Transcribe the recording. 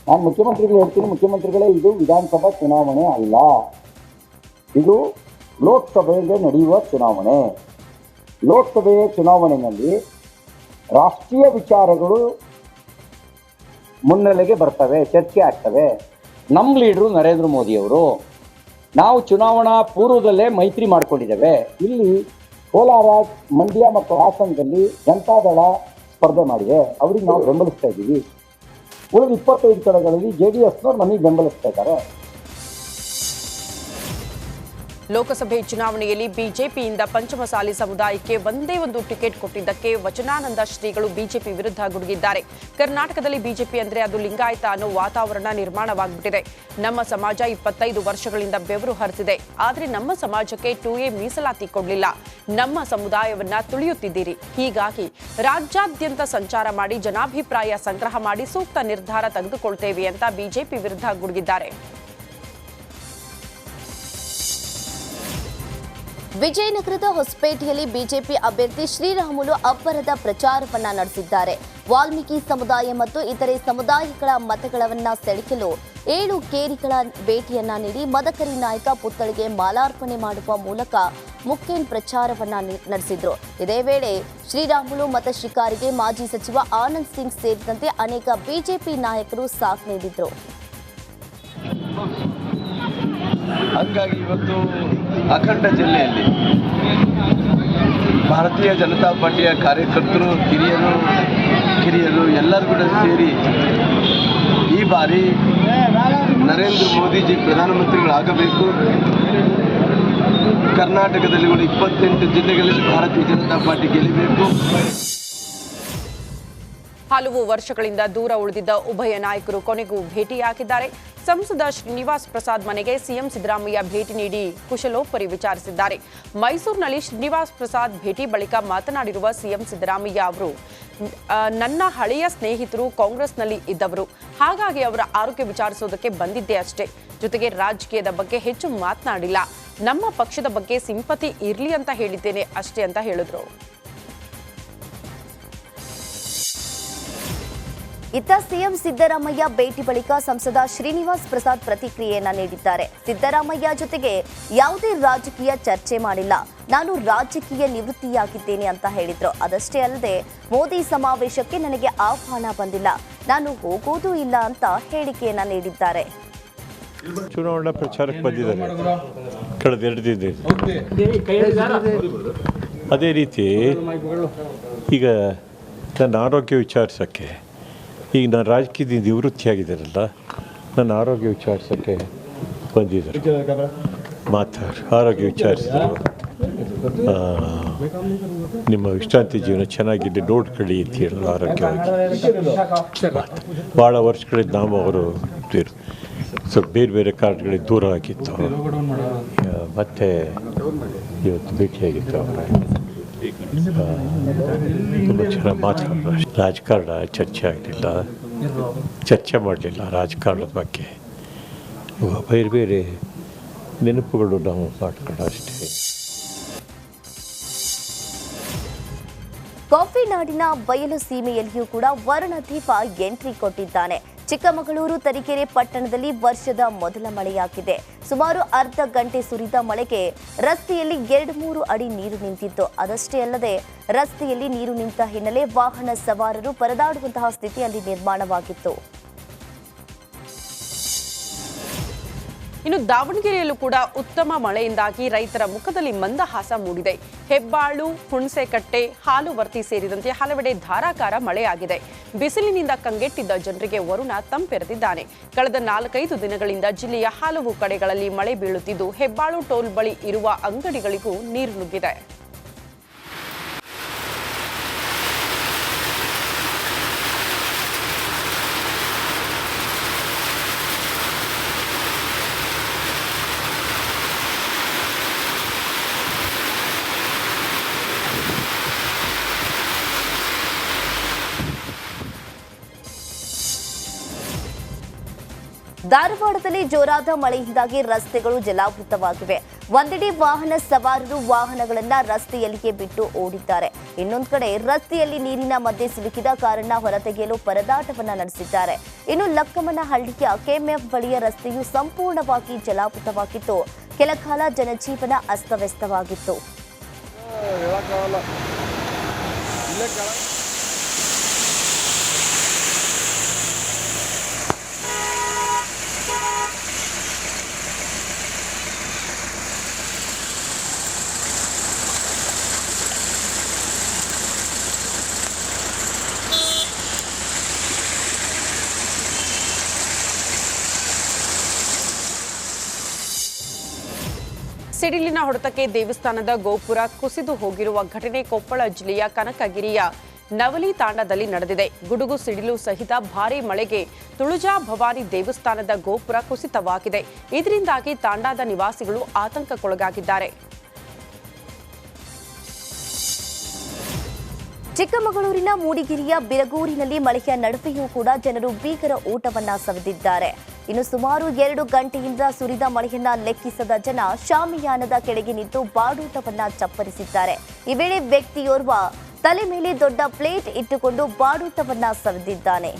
ನಾನು ಮುಖ್ಯಮಂತ್ರಿಗಳು ಹೇಳ್ತೀನಿ, ಮುಖ್ಯಮಂತ್ರಿಗಳೇ, ಇದು ವಿಧಾನಸಭಾ ಚುನಾವಣೆ ಅಲ್ಲ, ಇದು ಲೋಕಸಭೆಯಲ್ಲಿ ನಡೆಯುವ ಚುನಾವಣೆ. ಲೋಕಸಭೆಯ ಚುನಾವಣೆಯಲ್ಲಿ ರಾಷ್ಟ್ರೀಯ ವಿಚಾರಗಳು ಮುನ್ನೆಲೆಗೆ ಬರ್ತವೆ, ಚರ್ಚೆ ಆಗ್ತವೆ. ನಮ್ಮ ಲೀಡ್ರು ನರೇಂದ್ರ ಮೋದಿಯವರು, ನಾವು ಚುನಾವಣಾ ಪೂರ್ವದಲ್ಲೇ ಮೈತ್ರಿ ಮಾಡಿಕೊಂಡಿದ್ದೇವೆ. ಇಲ್ಲಿ ಕೋಲಾರ, ಮಂಡ್ಯ ಮತ್ತು ಹಾಸನದಲ್ಲಿ ಜನತಾದಳ ಸ್ಪರ್ಧೆ ಮಾಡಿದೆ, ಅವ್ರಿಗೆ ನಾವು ಬೆಂಬಲಿಸ್ತಾ ಇದ್ದೀವಿ. ಉಳಿದ 25 ಕಡೆಗಳಲ್ಲಿ JDSನವ್ರು ನಮಗೆ ಬೆಂಬಲಿಸ್ತಾ ಇದ್ದಾರೆ. ಲೋಕಸಭೆ ಚುನಾವಣೆಯಲ್ಲಿ ಬಿಜೆಪಿಯಿಂದ ಪಂಚಮಸಾಲಿ ಸಮುದಾಯಕ್ಕೆ ಒಂದೇ ಒಂದು ಟಿಕೆಟ್ ಕೊಟ್ಟಿದ್ದಕ್ಕೆ ವಚನಾನಂದ ಶ್ರೀಗಳು ಬಿಜೆಪಿ ವಿರುದ್ಧ ಗುಡುಗಿದ್ದಾರೆ. ಕರ್ನಾಟಕದಲ್ಲಿ ಬಿಜೆಪಿ ಅಂದ್ರೆ ಅದು ಲಿಂಗಾಯತ ಅನ್ನೋ ವಾತಾವರಣ ನಿರ್ಮಾಣವಾಗ್ಬಿಟ್ಟಿದೆ. ನಮ್ಮ ಸಮಾಜ 25 ವರ್ಷಗಳಿಂದ ಬೆವರು ಹರಿಸಿದೆ, ಆದ್ರೆ ನಮ್ಮ ಸಮಾಜಕ್ಕೆ 2A ಮೀಸಲಾತಿ ಕೊಡ್ಲಿಲ್ಲ. ನಮ್ಮ ಸಮುದಾಯವನ್ನ ತುಳಿಯುತ್ತಿದ್ದೀರಿ. ಹೀಗಾಗಿ ರಾಜ್ಯಾದ್ಯಂತ ಸಂಚಾರ ಮಾಡಿ ಜನಾಭಿಪ್ರಾಯ ಸಂಗ್ರಹ ಮಾಡಿ ಸೂಕ್ತ ನಿರ್ಧಾರ ತೆಗೆದುಕೊಳ್ತೇವೆ ಅಂತ ಬಿಜೆಪಿ ವಿರುದ್ಧ ಗುಡುಗಿದ್ದಾರೆ. ವಿಜಯನಗರದ ಹೊಸಪೇಟೆಯಲ್ಲಿ ಬಿಜೆಪಿ ಅಭ್ಯರ್ಥಿ ಶ್ರೀರಾಮುಲು ಅಬ್ಬರದ ಪ್ರಚಾರವನ್ನ ನಡೆಸಿದ್ದಾರೆ. ವಾಲ್ಮೀಕಿ ಸಮುದಾಯ ಮತ್ತು ಇತರೆ ಸಮುದಾಯಗಳ ಮತಗಳನ್ನ ಸೆಳೆಯಲು 7 ಕೇರಿಗಳ ಭೇಟಿಯನ್ನ ನೀಡಿ ಮದಕರಿ ನಾಯಕ ಪುತ್ಥಳಿಗೆ ಮಾಲಾರ್ಪಣೆ ಮಾಡುವ ಮೂಲಕ ಮುಖ್ಯ ಪ್ರಚಾರವನ್ನ ನಡೆಸಿದ್ರು. ಇದೇ ವೇಳೆ ಶ್ರೀರಾಮುಲು ಮತ ಶಿಕಾರಿಗೆ ಮಾಜಿ ಸಚಿವ ಆನಂದ್ ಸಿಂಗ್ ಸೇರಿದಂತೆ ಅನೇಕ ಬಿಜೆಪಿ ನಾಯಕರು ಸಾಥ್ ನೀಡಿದ್ರು. ಹಾಗಾಗಿ ಇವತ್ತು ಅಖಂಡ ಜಿಲ್ಲೆಯಲ್ಲಿ ಭಾರತೀಯ ಜನತಾ ಪಾರ್ಟಿಯ ಕಾರ್ಯಕರ್ತರು, ಕಿರಿಯರು ಎಲ್ಲರೂ ಕೂಡ ಸೇರಿ ಈ ಬಾರಿ ನರೇಂದ್ರ ಮೋದಿಜಿ ಪ್ರಧಾನಮಂತ್ರಿಗಳಾಗಬೇಕು, ಕರ್ನಾಟಕದಲ್ಲಿ ಕೂಡ 28 ಜಿಲ್ಲೆಗಳಲ್ಲಿ ಭಾರತೀಯ ಜನತಾ ಪಾರ್ಟಿ ಗೆಲ್ಲಬೇಕು. ಹಲವು ವರ್ಷಗಳಿಂದ ದೂರ ಉಳಿದಿದ್ದ ಉಭಯ ನಾಯಕರು ಕೊನೆಗೂ ಭೇಟಿಯಾಗಿದ್ದಾರೆ. ಸಂಸದ ಶ್ರೀನಿವಾಸ್ ಪ್ರಸಾದ್ ಮನೆಗೆ ಸಿಎಂ ಸಿದ್ದರಾಮಯ್ಯ ಭೇಟಿ ನೀಡಿ ಕುಶಲೋಪರಿ ವಿಚಾರಿಸಿದ್ದಾರೆ. ಮೈಸೂರಿನಲ್ಲಿ ಶ್ರೀನಿವಾಸ್ ಪ್ರಸಾದ್ ಭೇಟಿ ಬಳಿಕ ಮಾತನಾಡಿರುವ ಸಿಎಂ ಸಿದ್ದರಾಮಯ್ಯ ಅವರು, ನನ್ನ ಹಳೆಯ ಸ್ನೇಹಿತರು ಕಾಂಗ್ರೆಸ್ನಲ್ಲಿ ಇದ್ದವರು, ಹಾಗಾಗಿ ಅವರ ಆರೋಗ್ಯ ವಿಚಾರಿಸೋದಕ್ಕೆ ಬಂದಿದ್ದೆ ಅಷ್ಟೇ. ಜೊತೆಗೆ ರಾಜಕೀಯದ ಬಗ್ಗೆ ಹೆಚ್ಚು ಮಾತನಾಡಿಲ್ಲ, ನಮ್ಮ ಪಕ್ಷದ ಬಗ್ಗೆ ಸಿಂಪತಿ ಇರ್ಲಿ ಅಂತ ಹೇಳಿದ್ದೇನೆ ಅಷ್ಟೇ ಅಂತ ಹೇಳಿದ್ರು. ಇತ್ತ ಸಿಎಂ ಸಿದ್ದರಾಮಯ್ಯ ಭೇಟಿ ಬಳಿಕ ಸಂಸದ ಶ್ರೀನಿವಾಸ್ ಪ್ರಸಾದ್ ಪ್ರತಿಕ್ರಿಯೆಯನ್ನ ನೀಡಿದ್ದಾರೆ. ಸಿದ್ದರಾಮಯ್ಯ ಜೊತೆಗೆ ಯಾವುದೇ ರಾಜಕೀಯ ಚರ್ಚೆ ಮಾಡಿಲ್ಲ, ನಾನು ರಾಜಕೀಯ ನಿವೃತ್ತಿಯಾಗಿದ್ದೇನೆ ಅಂತ ಹೇಳಿದ್ರು. ಅದಷ್ಟೇ ಅಲ್ಲದೆ ಮೋದಿ ಸಮಾವೇಶಕ್ಕೆ ನನಗೆ ಆಹ್ವಾನ ಬಂದಿಲ್ಲ, ನಾನು ಹೋಗೋದೂ ಇಲ್ಲ ಅಂತ ಹೇಳಿಕೆಯನ್ನ ನೀಡಿದ್ದಾರೆ. ಚುನಾವಣಾ ಪ್ರಚಾರಕ್ಕೆ ಬಂದಿದ್ದಾರೆ ಕಳೆದ 2 ದಿನದಿಂದ. ಅದೇ ರೀತಿ ಈಗ ನನ್ನ ಆರೋಗ್ಯ ವಿಚಾರಿಸೋಕ್ಕೆ, ಈಗ ನಾನು ರಾಜಕೀಯದಿಂದ ನಿವೃತ್ತಿಯಾಗಿದ್ದಾರಲ್ಲ, ನನ್ನ ಆರೋಗ್ಯ ವಿಚಾರಿಸೋಕ್ಕೆ ಬಂದಿದ್ದರು. ಆರೋಗ್ಯ ವಿಚಾರಿಸಿದ್ರು. ನಿಮ್ಮ ವಿಶ್ರಾಂತಿ ಜೀವನ ಚೆನ್ನಾಗಿದೆ, ನೋಡ್ಕೊಳ್ಳಿ ಅಂತ ಹೇಳಲು ಆರೋಗ್ಯವಾಗಿ. ಭಾಳ ವರ್ಷಗಳಿಂದ ನಾವು ಅವರು ಸ್ವಲ್ಪ ಬೇರೆ ಕಾರಣಗಳಿಗೆ ದೂರ ಆಗಿತ್ತು. ಮತ್ತೆ ಇವತ್ತು ಭೇಟಿಯಾಗಿತ್ತು ಅವರ. ತುಂಬ ಚೆನ್ನಾಗಿ ಮಾತಾಡೋದು. ರಾಜಕಾರಣ ಚರ್ಚೆ ಮಾಡಲಿಲ್ಲ ರಾಜಕಾರಣದ ಬಗ್ಗೆ. ಬೇರೆ ನೆನಪುಗಳು ನಾವು ಮಾಡ್ಕೊಂಡು ಅಷ್ಟೇ. ಕಾಫಿ ನಾಡಿನ ಬಯಲು ಸೀಮೆಯಲ್ಲಿಯೂ ಕೂಡ ವರ್ಣದೀಪ ಎಂಟ್ರಿ ಕೊಟ್ಟಿದ್ದಾನೆ. ಚಿಕ್ಕಮಗಳೂರು ತರೀಕೆರೆ ಪಟ್ಟಣದಲ್ಲಿ ವರ್ಷದ ಮೊದಲ ಮಳೆಯಾಗಿದೆ. ಸುಮಾರು ಅರ್ಧ ಗಂಟೆ ಸುರಿದ ಮಳೆಗೆ ರಸ್ತೆಯಲ್ಲಿ 2-3 ಅಡಿ ನೀರು ನಿಂತಿತ್ತು. ಅದಷ್ಟೇ ಅಲ್ಲದೆ ರಸ್ತೆಯಲ್ಲಿ ನೀರು ನಿಂತ ಹಿನ್ನೆಲೆ ವಾಹನ ಸವಾರರು ಪರದಾಡುವಂತಹ ಸ್ಥಿತಿಯಲ್ಲಿ ನಿರ್ಮಾಣವಾಗಿತ್ತು. ಇನ್ನು ದಾವಣಗೆರೆಯಲ್ಲೂ ಕೂಡ ಉತ್ತಮ ಮಳೆಯಿಂದಾಗಿ ರೈತರ ಮುಖದಲ್ಲಿ ಮಂದಹಾಸ ಮೂಡಿದೆ. ಹೆಬ್ಬಾಳು, ಹುಣಸೆಕಟ್ಟೆ, ಹಾಲುವರ್ತಿ ಸೇರಿದಂತೆ ಹಲವೆಡೆ ಧಾರಾಕಾರ ಮಳೆಯಾಗಿದೆ. ಬಿಸಿಲಿನಿಂದ ಕಂಗೆಟ್ಟಿದ್ದ ಜನರಿಗೆ ವರುಣ ತಂಪೆರೆದಿದ್ದಾನೆ. ಕಳೆದ 4-5 ದಿನಗಳಿಂದ ಜಿಲ್ಲೆಯ ಹಲವು ಕಡೆಗಳಲ್ಲಿ ಮಳೆ ಬೀಳುತ್ತಿದ್ದು ಹೆಬ್ಬಾಳು ಟೋಲ್ ಬಳಿ ಇರುವ ಅಂಗಡಿಗಳಿಗೂ ನೀರು ನುಗ್ಗಿದೆ. ಧಾರವಾಡದಲ್ಲಿ ಜೋರಾದ ಮಳೆಯಿಂದಾಗಿ ರಸ್ತೆಗಳು ಜಲಾವೃತವಾಗಿವೆ. ಒಂದೆಡೆ ವಾಹನ ಸವಾರರು ವಾಹನಗಳನ್ನ ರಸ್ತೆಯಲ್ಲಿಯೇ ಬಿಟ್ಟು ಓಡಿದ್ದಾರೆ. ಇನ್ನೊಂದು ಕಡೆ ರಸ್ತೆಯಲ್ಲಿ ನೀರಿನ ಮಧ್ಯೆ ಸಿಲುಕಿದ ಕಾರನ್ನ ಹೊರತೆಗೆಯಲು ಪರದಾಟವನ್ನ ನಡೆಸಿದ್ದಾರೆ. ಇನ್ನು ಲಕ್ಕಮ್ಮನಹಳ್ಳಿಯ ಕೆಎಂಎಫ್ ಬಳಿಯ ರಸ್ತೆಯು ಸಂಪೂರ್ಣವಾಗಿ ಜಲಾವೃತವಾಗಿತ್ತು. ಕೆಲ ಕಾಲ ಜನಜೀವನ ಅಸ್ತವ್ಯಸ್ತವಾಗಿತ್ತು. ಸಿಡಿಲಿನ ಹೊಡೆತಕ್ಕೆ ದೇವಸ್ಥಾನದ ಗೋಪುರ ಕುಸಿದು ಹೋಗಿರುವ ಘಟನೆ ಕೊಪ್ಪಳ ಜಿಲ್ಲೆಯ ಕನಕಗಿರಿಯ ನವಲಿ ತಾಂಡದಲ್ಲಿ ನಡೆದಿದೆ. ಗುಡುಗು ಸಿಡಿಲು ಸಹಿತ ಭಾರೀ ಮಳೆಗೆ ತುಳುಜಾ ಭವಾನಿ ದೇವಸ್ಥಾನದ ಗೋಪುರ ಕುಸಿತವಾಗಿದೆ. ಇದರಿಂದಾಗಿ ತಾಂಡಾದ ನಿವಾಸಿಗಳು ಆತಂಕಕ್ಕೊಳಗಾಗಿದ್ದಾರೆ. ಚಿಕ್ಕಮಗಳೂರಿನ ಮೂಡಿಗೆರೆಯ ಬಿರಗೂರಿನಲ್ಲಿ ಮಳೆಯ ನಡುವೆಯೂ ಕೂಡ ಜನರು ಭೀಕರ ಊಟವನ್ನ ಸವಿದಿದ್ದಾರೆ. ಇನ್ನು ಸುಮಾರು 2 ಗಂಟೆಯಿಂದ ಸುರಿದ ಮಳೆಯನ್ನ ಲೆಕ್ಕಿಸದ ಜನ ಶಾಮಿಯಾನದ ಕೆಳಗೆ ನಿಂತು ಬಾಡೂಟವನ್ನ ಚಪ್ಪರಿಸಿದ್ದಾರೆ. ಈ ವೇಳೆ ವ್ಯಕ್ತಿಯೋರ್ವ ತಲೆ ಮೇಲೆ ದೊಡ್ಡ ಪ್ಲೇಟ್ ಇಟ್ಟುಕೊಂಡು ಬಾಡೂಟವನ್ನ ಸವಿದಿದ್ದಾನೆ.